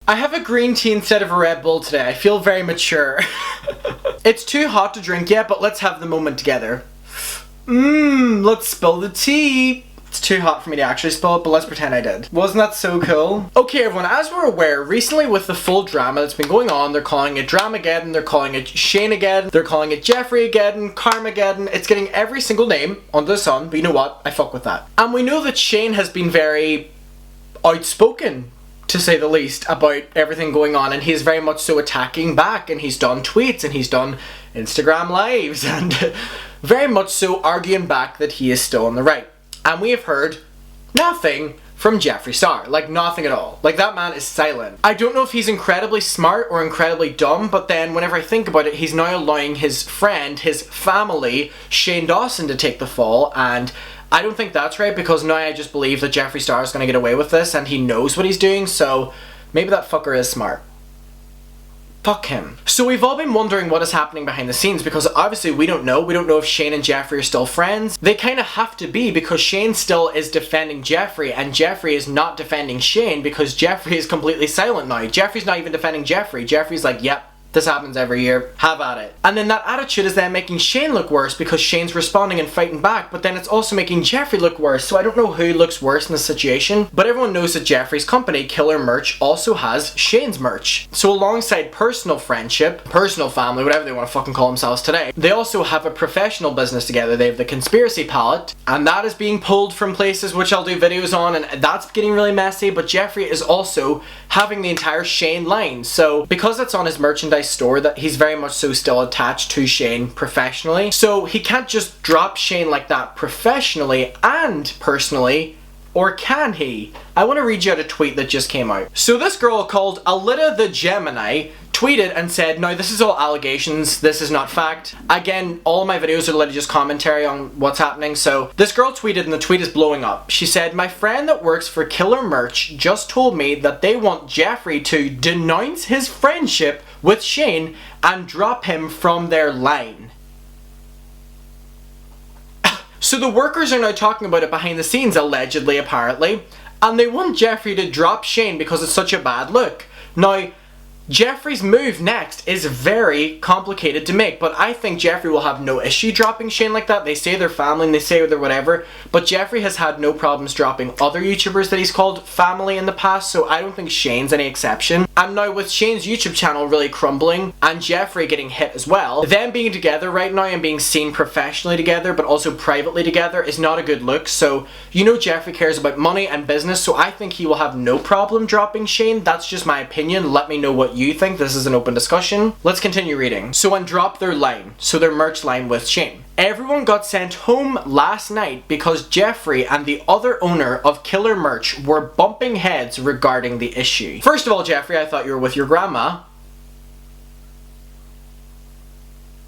I have a green tea instead of a Red Bull today. I feel very mature. It's too hot to drink yet, but let's have the moment together. Let's spill the tea. It's too hot for me to actually spill it, but let's pretend I did. Wasn't that so cool? Okay everyone, as we're aware, recently with the full drama that's been going on, they're calling it Dramageddon, they're calling it Shane-ageddon, they're calling it Jeffree-ageddon, Karmageddon. It's getting every single name under the sun, but you know what? I fuck with that. And we know that Shane has been very outspoken, to say the least, about everything going on, and he's very much so attacking back, and he's done tweets, and he's done Instagram lives, and very much so arguing back that he is still on the right. And we have heard nothing from Jeffree Star. Like, nothing at all. Like, that man is silent. I don't know if he's incredibly smart or incredibly dumb, but then whenever I think about it, he's now allowing his friend, his family, Shane Dawson, to take the fall, and I don't think that's right, because now I just believe that Jeffree Star is going to get away with this, and he knows what he's doing, so maybe that fucker is smart. Fuck him. So we've all been wondering what is happening behind the scenes, because obviously we don't know. We don't know if Shane and Jeffree are still friends. They kind of have to be, because Shane still is defending Jeffree, and Jeffree is not defending Shane, because Jeffree is completely silent now. Jeffree's not even defending Jeffree. Jeffree's like, yep, this happens every year, have at it. And then that attitude is then making Shane look worse, because Shane's responding and fighting back, but then it's also making Jeffree look worse, so I don't know who looks worse in this situation, but everyone knows that Jeffree's company, Killer Merch, also has Shane's merch. So alongside personal friendship, personal family, whatever they want to fucking call themselves today, they also have a professional business together. They have the Conspiracy Palette, and that is being pulled from places which I'll do videos on, and that's getting really messy, but Jeffree is also having the entire Shane line, so because it's on his merchandise store, that he's very much so still attached to Shane professionally, so he can't just drop Shane like that professionally and personally, or can he? I want to read you out a tweet that just came out. So this girl called Alita the Gemini tweeted and said, now this is all allegations, this is not fact. Again, all of my videos are literally just commentary on what's happening. So this girl tweeted, and the tweet is blowing up. She said, my friend that works for Killer Merch just told me that they want Jeffree to denounce his friendship with Shane and drop him from their line. So the workers are now talking about it behind the scenes, allegedly, apparently, and they want Jeffree to drop Shane because it's such a bad look. Now, Jeffree's move next is very complicated to make, but I think Jeffree will have no issue dropping Shane like that. They say they're family and they say they're whatever, but Jeffree has had no problems dropping other YouTubers that he's called family in the past, so I don't think Shane's any exception. And now with Shane's YouTube channel really crumbling and Jeffree getting hit as well, them being together right now and being seen professionally together but also privately together is not a good look. So you know Jeffree cares about money and business, so I think he will have no problem dropping Shane. That's just my opinion. Let me know what you think. This is an open discussion. Let's continue reading. So and drop their line, so their merch line with Shane. Everyone got sent home last night because Jeffree and the other owner of Killer Merch were bumping heads regarding the issue. First of all, Jeffree, I thought you were with your grandma.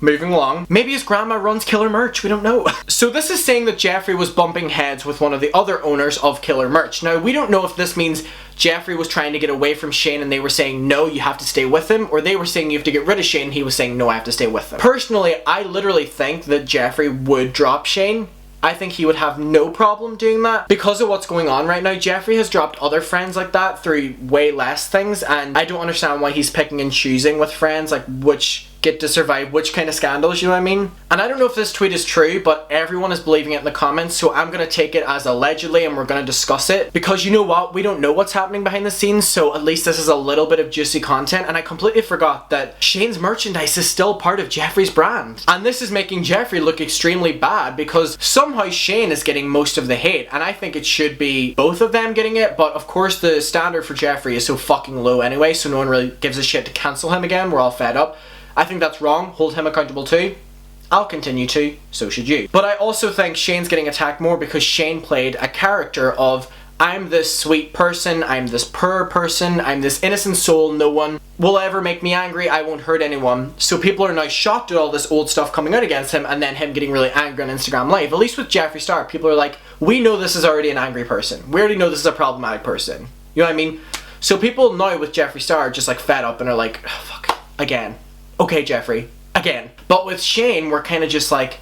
Moving along. Maybe his grandma runs Killer Merch, we don't know. So this is saying that Jeffree was bumping heads with one of the other owners of Killer Merch. Now, we don't know if this means Jeffree was trying to get away from Shane and they were saying, no, you have to stay with him, or they were saying you have to get rid of Shane and he was saying, no, I have to stay with him. Personally, I literally think that Jeffree would drop Shane. I think he would have no problem doing that. Because of what's going on right now, Jeffree has dropped other friends like that through way less things, and I don't understand why he's picking and choosing with friends, like which get to survive which kind of scandals, you know what I mean? And I don't know if this tweet is true, but everyone is believing it in the comments, so I'm gonna take it as allegedly and we're gonna discuss it, because you know what, we don't know what's happening behind the scenes, so at least this is a little bit of juicy content. And I completely forgot that Shane's merchandise is still part of Jeffree's brand, and this is making Jeffree look extremely bad because somehow Shane is getting most of the hate, and I think it should be both of them getting it, but of course the standard for Jeffree is so fucking low anyway, so no one really gives a shit to cancel him again. We're all fed up. I think that's wrong. Hold him accountable too. I'll continue to, so should you. But I also think Shane's getting attacked more because Shane played a character of, I'm this sweet person, I'm this pure person, I'm this innocent soul, no one will ever make me angry, I won't hurt anyone. So people are now shocked at all this old stuff coming out against him, and then him getting really angry on Instagram Live. At least with Jeffree Star, people are like, we know this is already an angry person. We already know this is a problematic person. You know what I mean? So people now with Jeffree Star are just like fed up and are like, oh, fuck, again. Okay, Jeffree, again. But with Shane, we're kind of just like,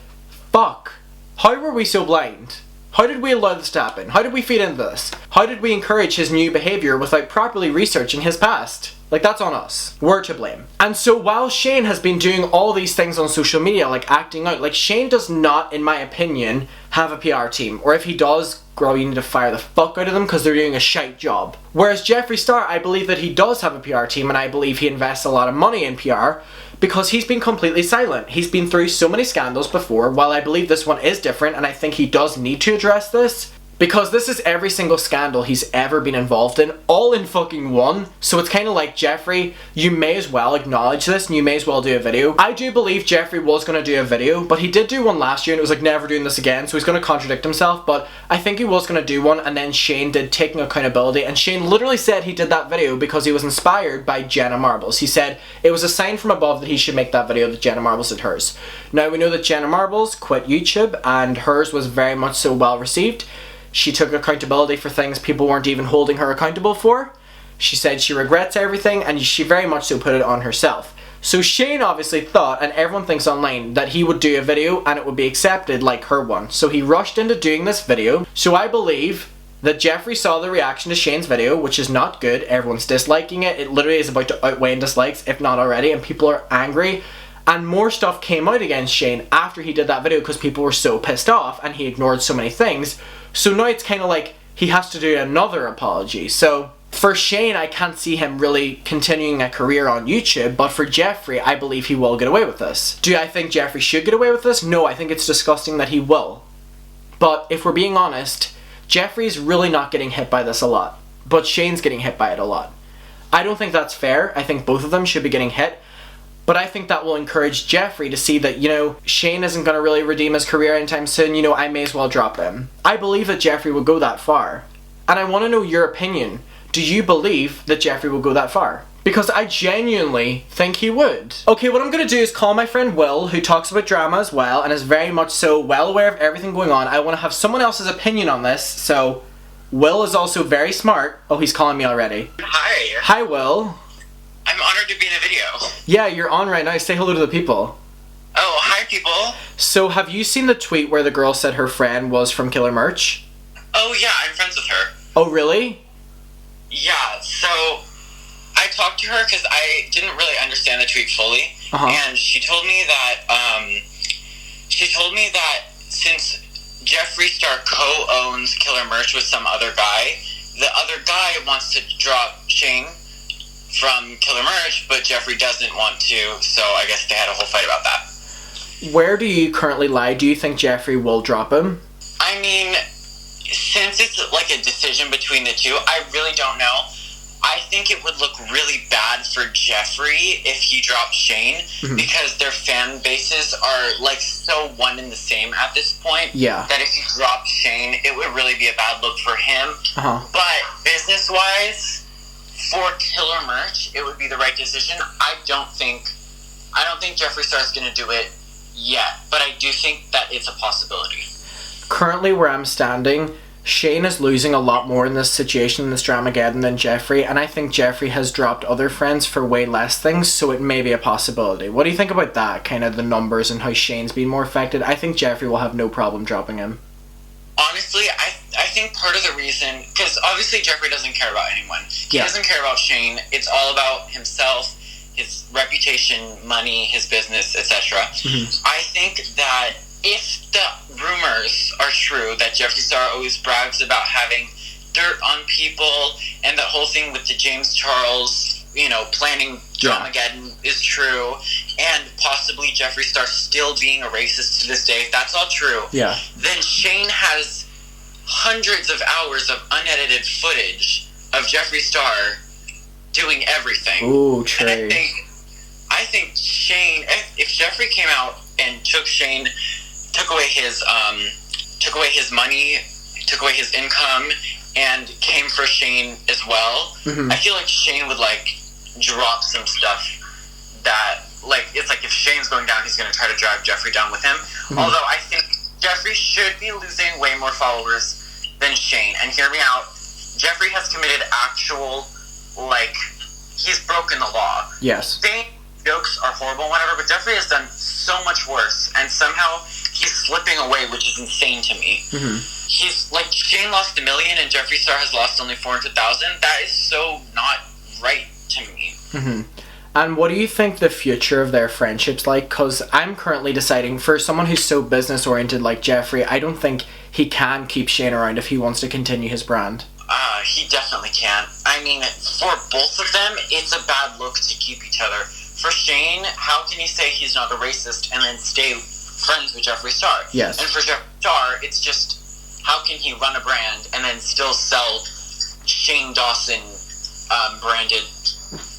fuck, how were we so blind? How did we allow this to happen? How did we feed into this? How did we encourage his new behavior without properly researching his past? Like, that's on us. We're to blame. And so while Shane has been doing all these things on social media, like acting out, like Shane does not, in my opinion, have a PR team. Or if he does, girl, you need to fire the fuck out of them because they're doing a shite job. Whereas Jeffree Star, I believe that he does have a PR team, and I believe he invests a lot of money in PR because he's been completely silent. He's been through so many scandals before. While I believe this one is different, and I think he does need to address this, because this is every single scandal he's ever been involved in, all in fucking one. So it's kind of like, Jeffree, you may as well acknowledge this and you may as well do a video. I do believe Jeffree was going to do a video, but he did do one last year and it was like, never doing this again, so he's going to contradict himself. But I think he was going to do one, and then Shane did taking accountability, and Shane literally said he did that video because he was inspired by Jenna Marbles. He said it was a sign from above that he should make that video, that Jenna Marbles did hers. Now we know that Jenna Marbles quit YouTube and hers was very much so well received. She took accountability for things people weren't even holding her accountable for. She said she regrets everything, and she very much so put it on herself. So Shane obviously thought, and everyone thinks online, that he would do a video and it would be accepted like her one. So he rushed into doing this video. So I believe that Jeffree saw the reaction to Shane's video, which is not good. Everyone's disliking it. It literally is about to outweigh in dislikes, if not already, and people are angry. And more stuff came out against Shane after he did that video because people were so pissed off and he ignored so many things. So now it's kind of like he has to do another apology. So for Shane, I can't see him really continuing a career on YouTube, but for Jeffree, I believe he will get away with this. Do I think Jeffree should get away with this? No, I think it's disgusting that he will. But if we're being honest, Jeffree's really not getting hit by this a lot, but Shane's getting hit by it a lot. I don't think that's fair. I think both of them should be getting hit. But I think that will encourage Jeffree to see that, you know, Shane isn't going to really redeem his career anytime soon, you know, I may as well drop him. I believe that Jeffree will go that far. And I want to know your opinion. Do you believe that Jeffree will go that far? Because I genuinely think he would. Okay, what I'm going to do is call my friend Will, who talks about drama as well, and is very much so well aware of everything going on. I want to have someone else's opinion on this, so Will is also very smart. Oh, he's calling me already. Hi. Hi, Will. I'm honored to be in a video. Yeah, you're on right now. Say hello to the people. Oh, hi people. So have you seen the tweet where the girl said her friend was from Killer Merch? Oh yeah, I'm friends with her. Oh really? Yeah, so I talked to her because I didn't really understand the tweet fully. And she told me that since Jeffree Star co-owns Killer Merch with some other guy, the other guy wants to drop Shane from Killer Merch, but Jeffree doesn't want to, so I guess they had a whole fight about that. Where do you currently lie? Do you think Jeffree will drop him? I mean, since it's like a decision between the two, I really don't know. I think it would look really bad for Jeffree if he dropped Shane, because their fan bases are like so one and the same at this point. Yeah. That if you dropped Shane, it would really be a bad look for him. But business-wise, for Killer Merch, it would be the right decision. I don't think Jeffree Star's going to do it yet, but I do think that it's a possibility. Currently, where I'm standing, Shane is losing a lot more in this situation, in this Dramageddon, than Jeffree, and I think Jeffree has dropped other friends for way less things, so it may be a possibility. What do you think about that, kind of the numbers and how Shane's been more affected? I think Jeffree will have no problem dropping him. Honestly, I think part of the reason, because obviously Jeffree doesn't care about anyone. He doesn't care about Shane. It's all about himself, his reputation, money, his business, etc. I think that if the rumors are true that Jeffree Star always brags about having dirt on people, and that whole thing with the James Charles, you know, planning Dramageddon is true, and possibly Jeffree Star still being a racist to this day, if that's all true, then Shane has hundreds of hours of unedited footage of Jeffree Star doing everything. Ooh, true. And I think Shane, if Jeffree came out and took away his money, took away his income, and came for Shane as well, I feel like Shane would like drop some stuff that, like, it's like if Shane's going down, he's going to try to drag Jeffree down with him. Although I think Jeffree should be losing way more followers than Shane. And hear me out, Jeffree has committed actual, like, he's broken the law. Yes. Shane jokes are horrible, whatever, but Jeffree has done so much worse, and somehow he's slipping away, which is insane to me. He's like, Shane lost $1 million and Jeffree Star has lost only 400,000. That is so not right to me. And what do you think the future of their friendship's like? Because I'm currently deciding, for someone who's so business oriented like Jeffree, I don't think he can keep Shane around if he wants to continue his brand. He definitely can. I mean, for both of them, it's a bad look to keep each other. For Shane, how can he say he's not a racist and then stay friends with Jeffree Star? Yes. And for Jeffree Star, it's just, how can he run a brand and then still sell Shane Dawson branded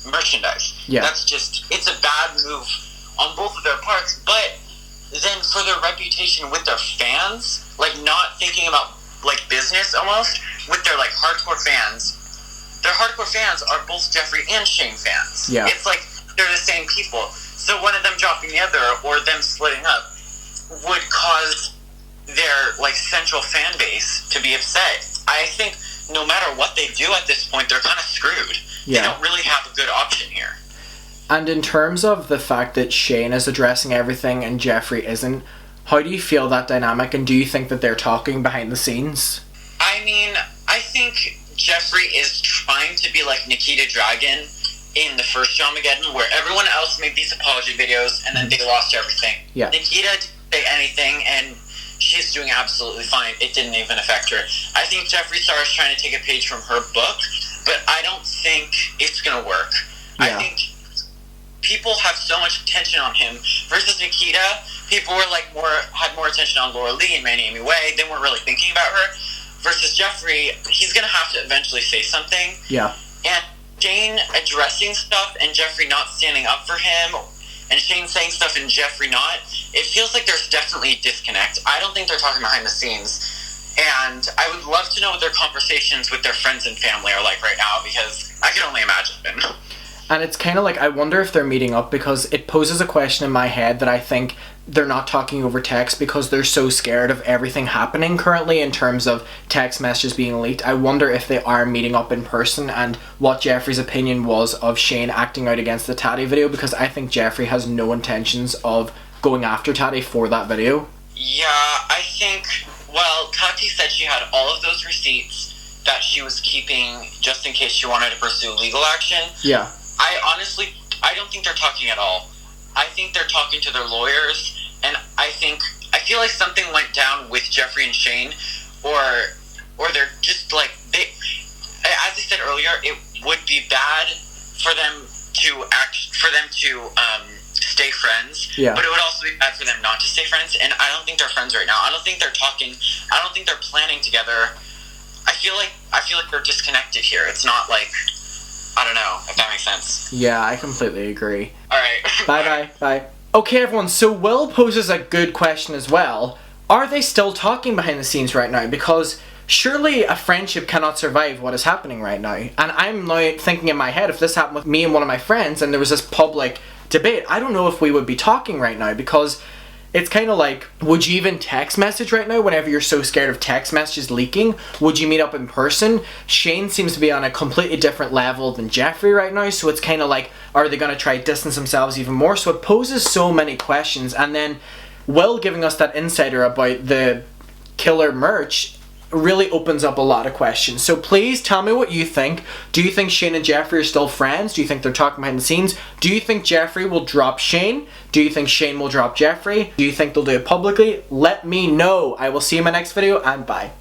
merchandise? Yeah. That's just, it's a bad move on both of their parts. But then for their reputation with their fans, like not thinking about like business almost, with their like hardcore fans, their hardcore fans are both Jeffree and Shane fans. Yeah. It's like they're the same people. So one of them dropping the other or them splitting up would cause their like central fan base to be upset. I think no matter what they do at this point, they're kind of screwed. Yeah. They don't really have a good option here. And in terms of the fact that Shane is addressing everything and Jeffree isn't, how do you feel that dynamic, and do you think that they're talking behind the scenes? I mean, I think Jeffree is trying to be like Nikita Dragon in the first Armageddon, where everyone else made these apology videos and then they lost everything. Yeah. Nikita didn't say anything and she's doing absolutely fine. It didn't even affect her. I think Jeffree Star is trying to take a page from her book, but I don't think it's going to work. Yeah. I think people have so much attention on him versus Nikita. People were like had more attention on Laura Lee and Miami Way. They weren't really thinking about her. Versus Jeffree, he's going to have to eventually say something. Yeah. And Shane addressing stuff and Jeffree not standing up for him, and Shane saying stuff and Jeffree not, it feels like there's definitely a disconnect. I don't think they're talking behind the scenes. And I would love to know what their conversations with their friends and family are like right now, because I can only imagine. And it's kind of like, I wonder if they're meeting up, because it poses a question in my head that I think they're not talking over text because they're so scared of everything happening currently in terms of text messages being leaked. I wonder if they are meeting up in person and what Jeffree's opinion was of Shane acting out against the Tati video, because I think Jeffree has no intentions of going after Tati for that video. Yeah, I think, well, Tati said she had all of those receipts that she was keeping just in case she wanted to pursue legal action. Yeah. I don't think they're talking at all. I think they're talking to their lawyers, and I feel like something went down with Jeffree and Shane, or they're just like, as I said earlier, it would be bad for them to stay friends, yeah. But it would also be bad for them not to stay friends, and I don't think they're friends right now. I don't think they're talking. I don't think they're planning together. I feel like they're disconnected here. It's not like, I don't know if that makes sense. Yeah, I completely agree. Alright. Bye. Okay, everyone, so Will poses a good question as well. Are they still talking behind the scenes right now? Because surely a friendship cannot survive what is happening right now. And I'm now thinking in my head, if this happened with me and one of my friends and there was this public debate, I don't know if we would be talking right now, because it's kind of like, would you even text message right now whenever you're so scared of text messages leaking? Would you meet up in person? Shane seems to be on a completely different level than Jeffree right now, so it's kind of like, are they going to try to distance themselves even more? So it poses so many questions, and then Will giving us that insider about the killer merch really opens up a lot of questions. So please tell me what you think. Do you think Shane and Jeffree are still friends? Do you think they're talking behind the scenes? Do you think Jeffree will drop Shane? Do you think Shane will drop Jeffree? Do you think they'll do it publicly? Let me know. I will see you in my next video, and bye.